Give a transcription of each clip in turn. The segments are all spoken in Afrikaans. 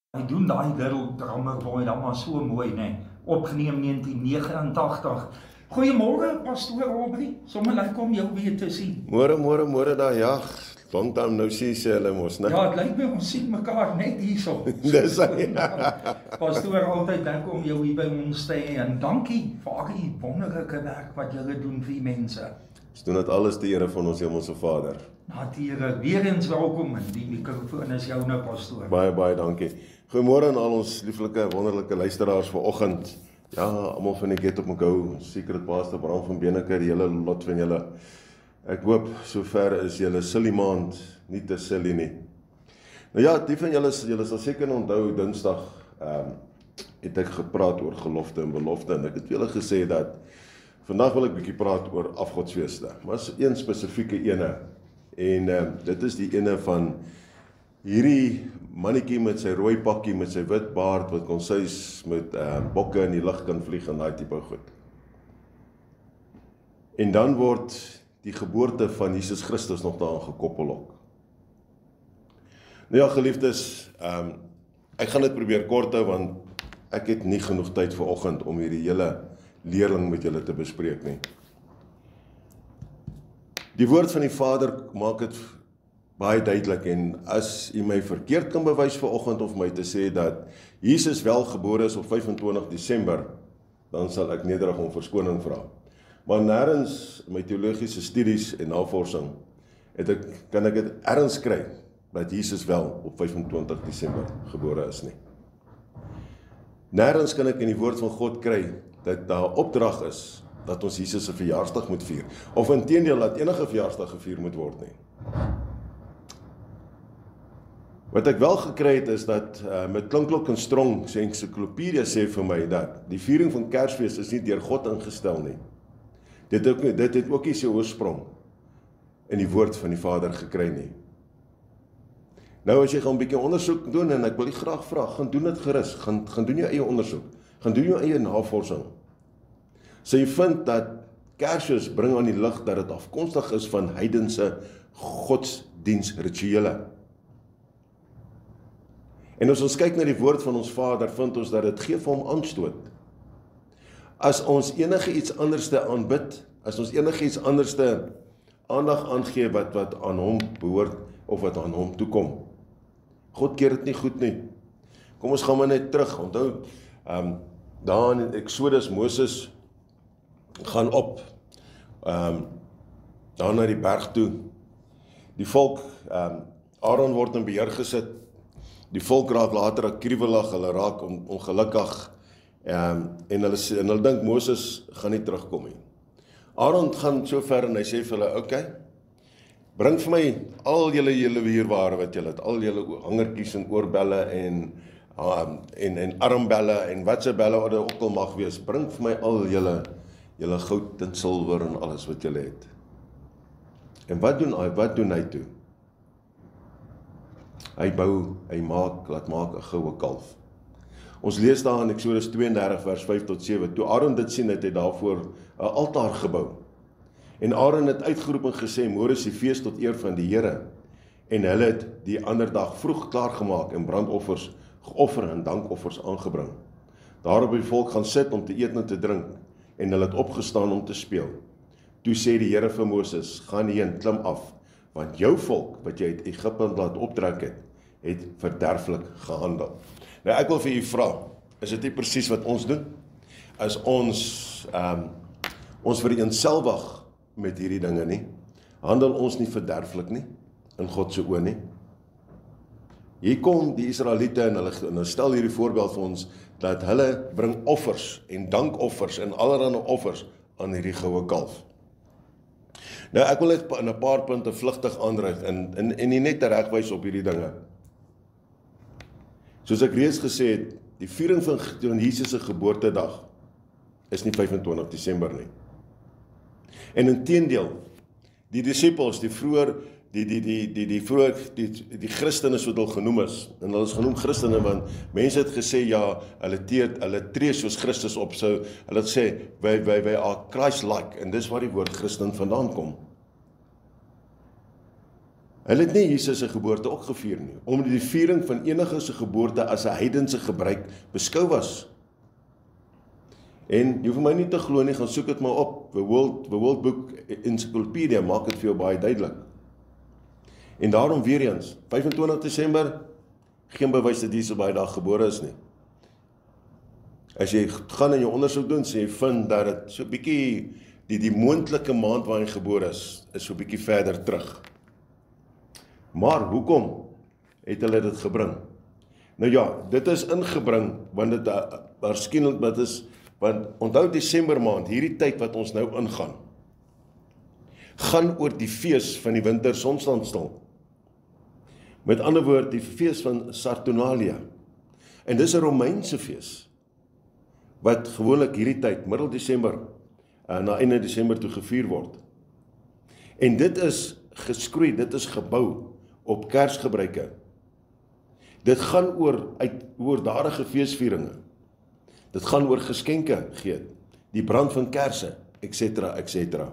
Hy doen daai Little Drummer Boy dan maar so mooi, né? Opgeneem 1989. Goeiemôre, Pastoor Aubrey. Sommer lekker om jou weer te sien. Môre daar, ja. Long time no see sê hulle mos, né? Ja, het lyk my ons sien mekaar net hierso. Dis hy. Pastoor, altyd lekker om jou hier by ons te hê en dankie vir al die wonderlike werk wat julle doen vir die mense. Ons doen dit alles ter ere van ons Hemelse Vader. Natuurlik, weer eens welkom en die mikrofoon is joune, Pastoor. Baie dankie. Goeiemôre aan al ons lieflike, wonderlike luisteraars vanoggend. Ja, almal van die Get Up and Go, Secret Pastor Bram van Beneker, die hele lot van julle. Ek hoop sover is julle silly maand nie te silly nie. Nou ja, die van julle sal seker onthou Dinsdag het ek gepraat oor gelofte en belofte en ek het vir julle gesê dat vandag wil ek bietjie praat oor afgodsfeeste. Maar is een spesifieke ene en dit is die ene van hierdie mannetjie met sy rooi pakkie met sy wit baard wat kon sês met bokke in die lug kan vlieg en daai tipe goed. En dan word die geboorte van Jesus Christus nog daaraan gekoppel ook. Nou ja, geliefdes, ek gaan dit probeer kort hou want ek het nie genoeg tyd vanoggend om hierdie hele leerling met julle te bespreek nie. Die woord van die Vader maak dit baie duidelik en as u my verkeerd kan bewys vanoggend of my te sê dat Jesus wel gebore is op 25 Desember, dan sal ek nederig om verskoning vra. Maar nêrens in my teologiese studies en navorsing kan ek dit erns kry dat Jesus wel op 25 Desember gebore is nie. Nêrens kan ek in die woord van God kry dat daar opdrag is dat ons Jesus se verjaarsdag moet vier of inteendeel dat enige verjaarsdag gevier moet word nie. Wat ek wel gekry het is dat met Klinklok en Strong se ensiklopedia sê vir my dat die viering van Kersfees is nie deur God ingestel nie. Dit het ook nie sy oorsprong in die woord van die Vader gekry nie. Nou as jy gaan 'n bietjie ondersoek doen en ek wil jy graag vra, gaan doen dit gerus, gaan doen jou eie ondersoek, gaan doen jou eie navorsing. So jy vind dat Kersfees bring aan die lig dat dit afkomstig is van heidense godsdiensrituele. En as ons kyk na die woord van ons Vader, vind ons dat dit gee vir hom aanstoot. As ons enige iets anderste aanbid, as ons enige iets anderste aandag aangee wat aan hom behoort of wat aan hom toekom. God keer dit nie goed nie. Kom ons gaan maar net terug. Onthou, daar in Exodus, Moses gaan op daar na die berg toe. Die volk, Aaron word in beheer gesit. Die volk raak later akriewelig, hulle raak ongelukkig en hulle dink Moses gaan nie terugkom nie. Aaron gaan so ver en hy sê vir hulle, okay, bring vir my al julle wierware wat julle het, al julle hangertjies en oorbelle en armbelle en wat se belle wat ook al mag wees, bring vir my al julle goud en silwer en alles wat julle het. En wat doen hy toe? Hy laat maak 'n goue kalf. Ons lees daar in Exodus 32 vers 5 tot 7. Toe Aaron dit sien, het hy daarvoor 'n altaar gebou. En Aaron het uitgeroep en gesê, môre is die fees tot eer van die Here. En hulle het die ander dag vroeg klaar gemaak en brandoffers geoffer en dankoffers aangebring. Daarop het die volk gaan sit om te eet en te drink en hulle het opgestaan om te speel. Toe sê die Here vir Moses, gaan heen, klim af, want jou volk wat jy uit Egipte laat optrek het verderflik gehandel. Nou ek wil vir u vra, is dit nie presies wat ons doen? As ons vereenselwig met hierdie dinge nie, handel ons nie verderflik nie, in God se oë nie. Hier kom die Israeliete en hulle stel hierdie voorbeeld vir ons, dat hulle bring offers en dankoffers en allerlei offers aan hierdie goue kalf. Nou ek wil net in 'n paar punte vlugtig aandryf en nie net teregwys op hierdie dinge. Soos ek reeds gesê het, die viering van Jesus se geboortedag is nie 25 Desember nie. En inteendeel, die disippels, die Christene soos hulle genoem is, en hulle is genoem Christene want mense het gesê ja, hulle tree soos Christus op, so hulle het sê wij are Christ-like, en dis waar die woord Christen vandaan kom. Hulle het nie Jesus se geboorte ook gevier nie, omdat die viering van enige se geboorte as 'n heidense gebruik beskou was. En jy hoef my nie te glo nie, gaan soek dit maar op. The World Book Encyclopedia maak dit vir jou baie duidelik. En daarom weer eens, 25 Desember, geen bewys dat Jesus op daai dag gebore is nie. As jy gaan en jou ondersoek doen, sê jy vind dat dit so bietjie die moontlike maand waarin hy gebore is so bietjie verder terug. Maar hoekom het hulle dit gebring? Nou ja, dit is ingebring want dit waarskynlik dit is want onthou Desember maand, hierdie tyd wat ons nou ingaan, gaan oor die fees van die winter sonstandstil. Met ander woord, die fees van Saturnalia. En dis 'n Romeinse fees wat gewoonlik hierdie tyd, middel Desember, na einde Desember toe gevier word. En dit is geskroei, dit is gebou op Kersgebruike. Dit gaan oor daarige feesvieringe. Dit gaan oor geskenke gee, die brand van kersse, etc. etc.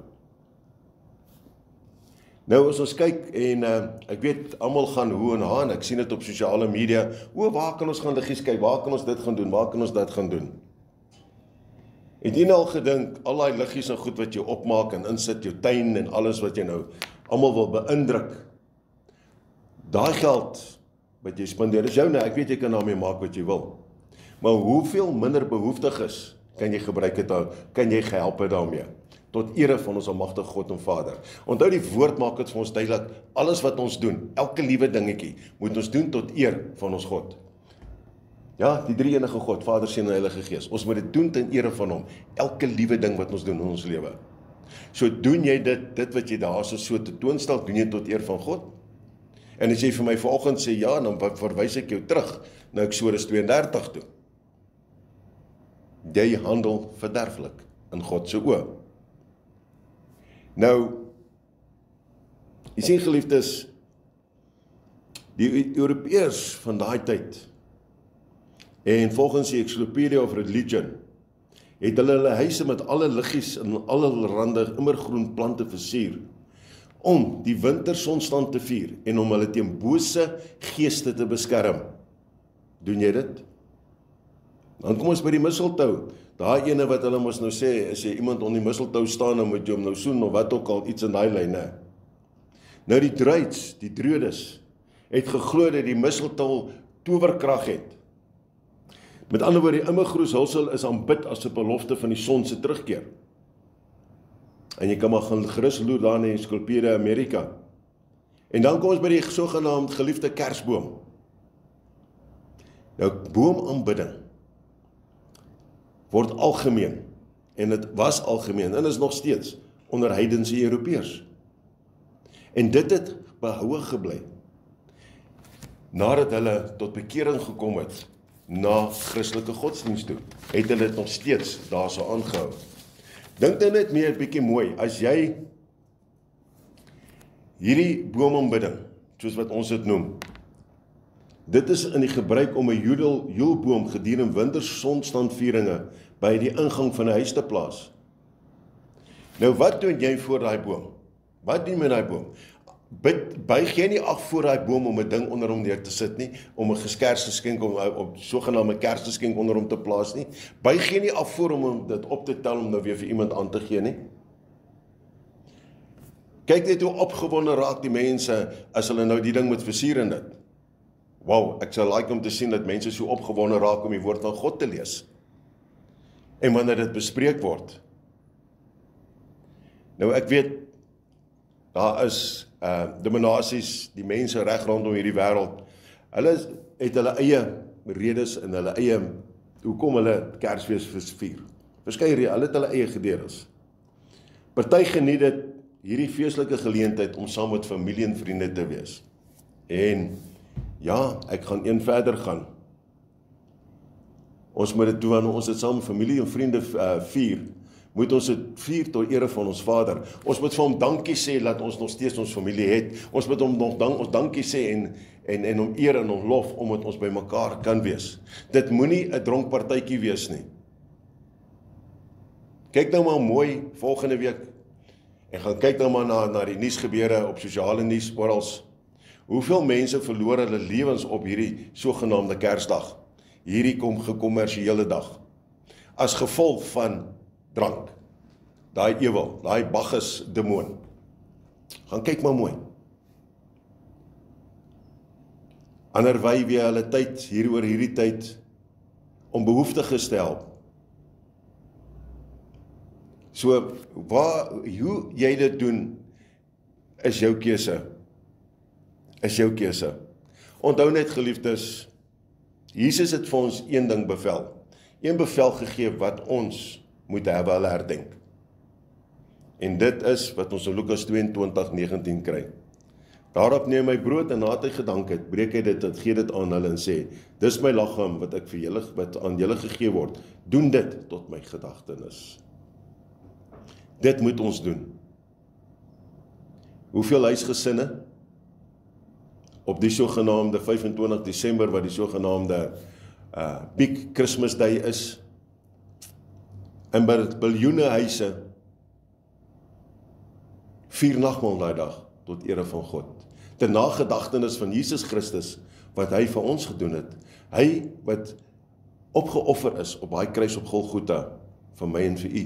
Nou as ons kyk en ek weet almal gaan hoe en haan, ek sien dit op sosiale media, waar kan ons gaan liggies kyk, waar kan ons dit gaan doen, waar kan ons dit gaan doen? Het jy al gedink, al die liggies en goed wat jy opmaak en insit, jou tuin en alles wat jy nou almal wil beïndruk, daai geld wat jy spandeer, is jou nou, ek weet jy kan daarmee maak wat jy wil. Maar hoeveel minder behoeftig is, kan jy gebruik het, kan jy gehelp het daarmee, tot ere van ons almagtige God en Vader. Onthou die woord maak dit vir ons duidelik, alles wat ons doen, elke liewe dingetjie, moet ons doen tot eer van ons God. Ja, die drie enige God, Vader, Seun en Heilige Gees. Ons moet dit doen ten ere van hom, elke liewe ding wat ons doen in ons lewe. So doen jy dit wat jy daar so te toonstel, doen jy tot eer van God? En as jy vir my vanoggend sê ja, dan verwys ek jou terug na Eksodus 32 toe. Jy handel verderflik in God se oë. Nou, jy sien geliefdes, die Europeërs van daai tyd, en volgens die Encyclopedia of Religion, het hulle huise met alle liggies en allerhande immergroen plante versier, om die wintersonstand te vier, en om hulle teen bose geeste te beskerm. Doen jy dit? Dan kom ons by die mistletoe. Daai ene wat hulle mos nou sê, as jy iemand onder die mistletoe staan, dan moet jy hom nou soen, of wat ook al, iets in daai lyn, né? Nou die Druides, het geglo dat die mistletoe towerkrag het. Met ander woorde, die immergroenshulsel is aanbid as 'n belofte van die son se terugkeer. En jy kan maar gaan gerus loer daar in Encyclopedia Amerika. En dan kom ons by die sogenaamde geliefde Kersboom. Nou, boomaanbidding word algemeen, en dit was algemeen, en is nog steeds onder heidense Europeërs. En dit het behoue gebly, nadat hulle tot bekering gekom het, na Christelike godsdienst toe, het hulle dit nog steeds daar so aangehou. Dink nou net meer 'n bietjie mooi, as jy hierdie boomaanbidding, soos wat ons dit noem, dit is in die gebruik om 'n joelboom gedurende wintersonstandvieringe by die ingang van 'n huis te plaas. Nou wat doen jy voor daai boom? Wat doen jy met daai boom? Buig jy nie af voor daai boom om 'n ding onder hom neer te sit nie, om 'n Kersgeskenk op sogenaamde Kersgeskenk onder hom te plaas nie? Buig jy nie af voor om dit op te tel om nou weer vir iemand aan te gee nie? Kyk net hoe opgewonde raak die mense as hulle nou die ding moet versier in dit. Wow, ek sal like om te sien dat mense so opgewonde raak om die woord van God te lees. En wanneer dit bespreek word. Nou ek weet, daar is dominasies, die mense reg rondom hierdie wêreld. Hulle het hulle eie redes en hulle eie, hoekom hulle Kersfees vier. Verskeie, hulle het hulle eie gededels. Party geniet dit, hierdie feestelike geleentheid om saam met familie en vriende te wees. En ja, ek gaan een verder gaan. Ons moet dit doen, wanneer ons dit saam met familie en vriende vier, moet ons dit vier tot ere van ons Vader. Ons moet vir hom dankie sê, dat ons nog steeds ons familie het. Ons moet hom nog ons dankie sê en hom eer en hom lof, omdat ons by mekaar kan wees. Dit moenie 'n dronkpartytjie wees nie. Kyk nou maar mooi volgende week, en gaan kyk nou maar na die nuusgebeure op sosiale nuus, oral. Hoeveel mense verloor hulle lewens op hierdie sogenaamde Kersdag, hierdie gekommersiële dag, as gevolg van drank, daai ewel, daai Bacchus demoon. Gaan kyk maar mooi. Ander wy weer hulle tyd, hieroor hierdie tyd, om behoeftiges te help. So, hoe jy dit doen, is jou keuse. Is jou keuse. Onthou net, geliefdes, Jesus het vir ons een ding bevel. Een bevel gegee wat ons moet hulle herdenk. En dit is wat ons in Lukas 22:19 kry. Daarop neem hy brood en nadat hy gedank het, breek hy dit en gee dit aan hulle en sê, dis my liggaam wat ek vir julle, wat aan julle gegee word. Doen dit tot my gedagtenis. Dit moet ons doen. Hoeveel huisgesinne op die sogenaamde 25 Desember, wat die sogenaamde Big Christmas Day is, in biljoene huise, vier nagmaal daai dag, tot ere van God. Ter nagedagtenis van Jesus Christus, wat hy vir ons gedoen het, hy wat opgeoffer is, op daai kruis op Golgotha, vir my en vir u,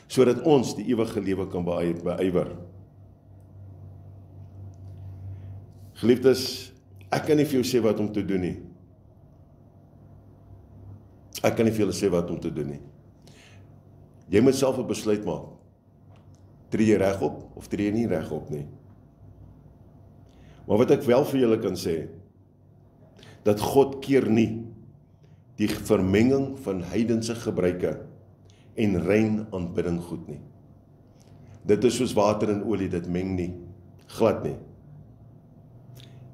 sodat ons die ewige lewe kan beywer. Geliefdes, ek kan nie vir jou sê wat om te doen nie. Ek kan nie vir julle sê wat om te doen nie. Jy moet self 'n besluit maak. Tree jy regop of tree jy nie regop nie. Maar wat ek wel vir julle kan sê, dat God keer nie die vermenging van heidense gebruike en rein aanbidding goed nie. Dit is soos water en olie, dit meng nie, glad nie.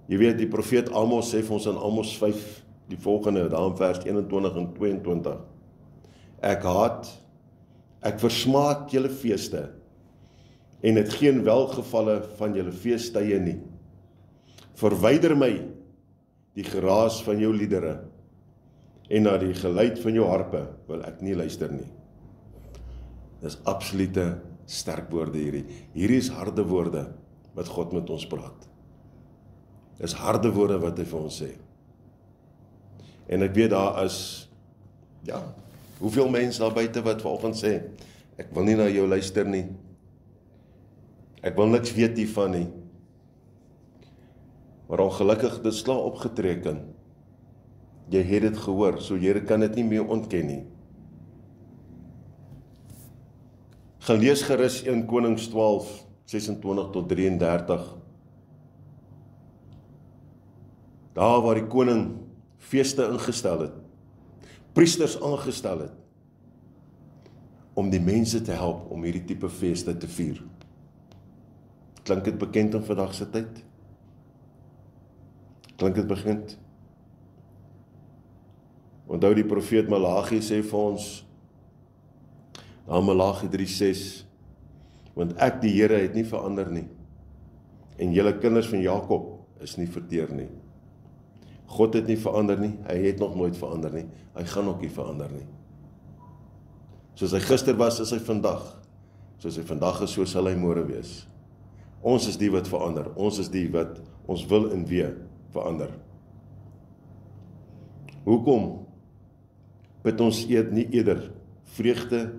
Jy weet, die profeet Amos sê vir ons in Amos 5, die volgende, daar in vers 21 en 22. Ek versmaak julle feeste, en het geen welgevalle van julle feesttye nie. Verwyder my die geraas van jou liedere, en na die geluid van jou harpe wil ek nie luister nie. Dis absolute sterk woorde hierdie. Hierdie is harde woorde wat God met ons praat. Dis harde woorde wat hy vir ons sê. En ek weet daar is, hoeveel mense daar buite wat vanoggend sê, ek wil nie na jou luister nie. Ek wil niks weet hiervan nie. Maar ongelukkig, dit sla opgetreken. Jy het dit gehoor, so jy kan dit nie meer ontken nie. Gaan lees gerus 1 Konings 12, 26 tot 33. Daar waar die koning feeste ingestel het, priesters aangestel het, om die mense te help om hierdie tipe feeste te vier. Klink dit bekend in vandag se tyd? Klink dit bekend? Onthou die profeet Malagi sê vir ons, daar Malagi 3:6, want ek die Here het nie verander nie, en julle kinders van Jakob is nie verteer nie. God het nie verander nie, hy het nog nooit verander nie, hy gaan ook nie verander nie. Soos hy gister was, is hy vandag. Soos hy vandag is, so sal hy môre wees. Ons is die wat verander, ons is die wat ons wil en wee verander. Hoekom bid ons nie eerder vreugde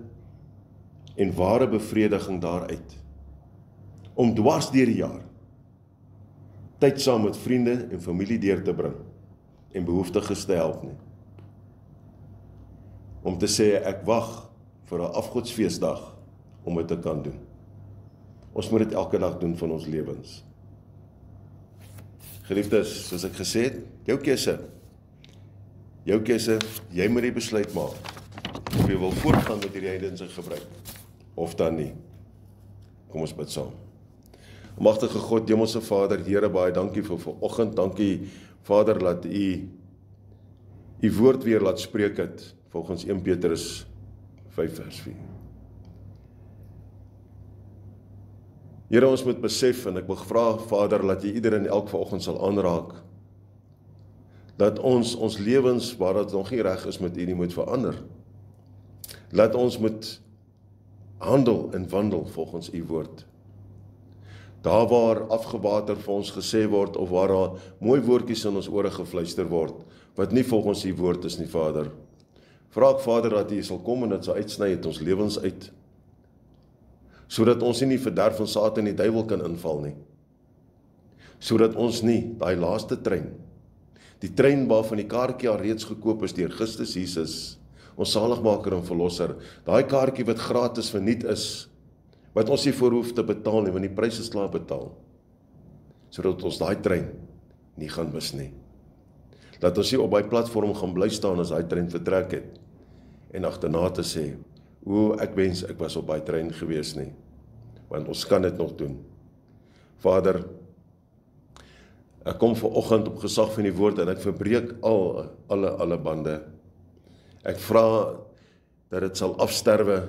en ware bevrediging daaruit, om dwars deur die jaar tyd saam met vriende en familie deur te bring, en behoeftiges te help nie. Om te sê, ek wag vir 'n afgodsfeesdag om dit te kan doen. Ons moet dit elke dag doen van ons lewens. Geliefdes, soos ek gesê het, jou keuse. Jou keuse, jy moet die besluit maak, of jy wil voortgaan met hierdie heidense gebruik, of dan nie. Kom ons bid saam. Magtige God, Hemelse Vader, Here, baie dankie vir vanoggend. Dankie, Vader, laat U woord weer laat spreek het, volgens 1 Petrus 5 vers 4. Here, ons moet besef, en ek wil vra, Vader, laat U ieder en elk vanoggend sal aanraak, dat ons lewens, waar dit nog nie reg is met U nie, moet verander. Laat ons moet handel en wandel volgens U woord. Daar waar afgewater vir ons gesê word, of waar daar mooi woordjies in ons ore gefluister word, wat nie volgens die woord is nie, Vader. Vra ek, Vader, dat U sal kom en dit sal uitsny uit ons lewens uit, sodat ons nie die verderf van Satan en die duiwel kan inval nie. Sodat ons nie daai laaste trein, die trein waarvan die kaartjie al reeds gekoop is deur Christus Jesus, ons saligmaker en verlosser, daai kaartjie wat gratis verniet is, wat ons nie voor hoef te betaal nie, want die prys is klaar betaal, sodat ons daai trein nie gaan mis nie. Dat ons nie op daai platform gaan bly staan as daai trein vertrek het, en agterna te sê, ek wens ek was op daai trein gewees nie, want ons kan dit nog doen. Vader, ek kom vanoggend op gesag van die woord en ek verbreek alle bande. Ek vra dat dit sal afsterwe,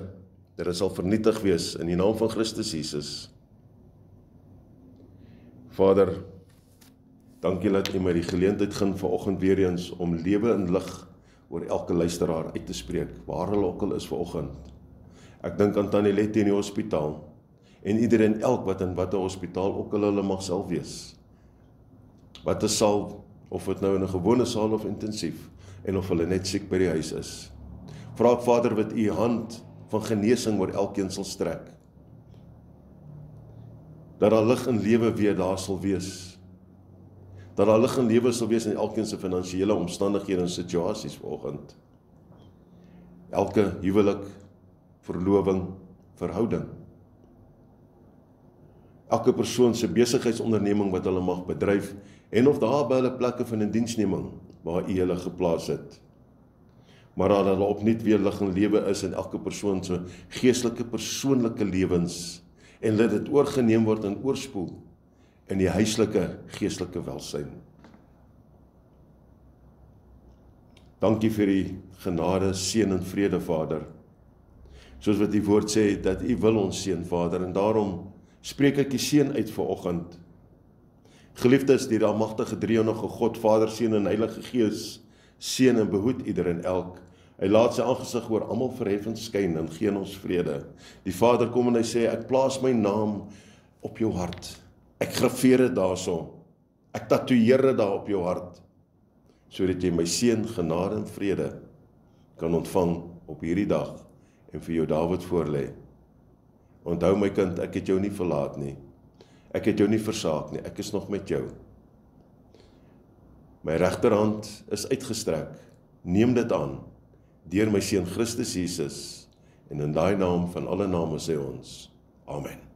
dat dit sal vernietig wees in die naam van Christus Jesus. Vader, dankie dat U my die geleentheid gun vanoggend weer eens om lewe en lig oor elke luisteraar uit te spreek, waar hulle ook al is vanoggend. Ek dink aan Tannie Letty in die hospitaal, en iedereen elk wat in watter hospitaal ook al hulle mag self wees. Wat 'n saal, of dit nou in 'n gewone saal of intensief, en of hulle net siek by die huis is. Vra ek, Vader, wat U hand van genesing oor elkeen sal strek. Dat daar lig en lewe weer daar sal wees. Dat daar lig en lewe sal wees in elkeen se finansiële omstandighede en situasies vanoggend. Elke huwelik, verloving, verhouding. Elke persoon se besigheidsonderneming wat hulle mag bedryf, en of daar by hulle plekke van 'n diensneming waar U hulle geplaas het. Maar dat hulle opnuut weer lig en lewe is in elke persoon se geestelike persoonlike lewens, en laat dit oorgeneem word en oorspoel in die huislike geestelike welsyn. Dankie vir die genade, seën en vrede, Vader. Soos wat die woord sê, dat U wil ons seën, Vader, en daarom spreek ek die seën uit vanoggend. Geliefdes, die almagtige drie-enige God, Vader, Seun en Heilige Gees, seën en behoed ieder en elk. Hy laat sy aangesig oor almal verhef en skyn en gee ons vrede. Die Vader kom en hy sê, ek plaas my naam op jou hart. Ek graveer dit daarso. Ek tatoeëer dit daar op jou hart, sodat jy my seën, genade en vrede kan ontvang op hierdie dag en vir jou Dawid voorlê. Onthou my kind, ek het jou nie verlaat nie. Ek het jou nie versaak nie, ek is nog met jou. My regterhand is uitgestrek. Neem dit aan, deur my seun Christus Jesus, en in daai naam van alle name sê ons, Amen.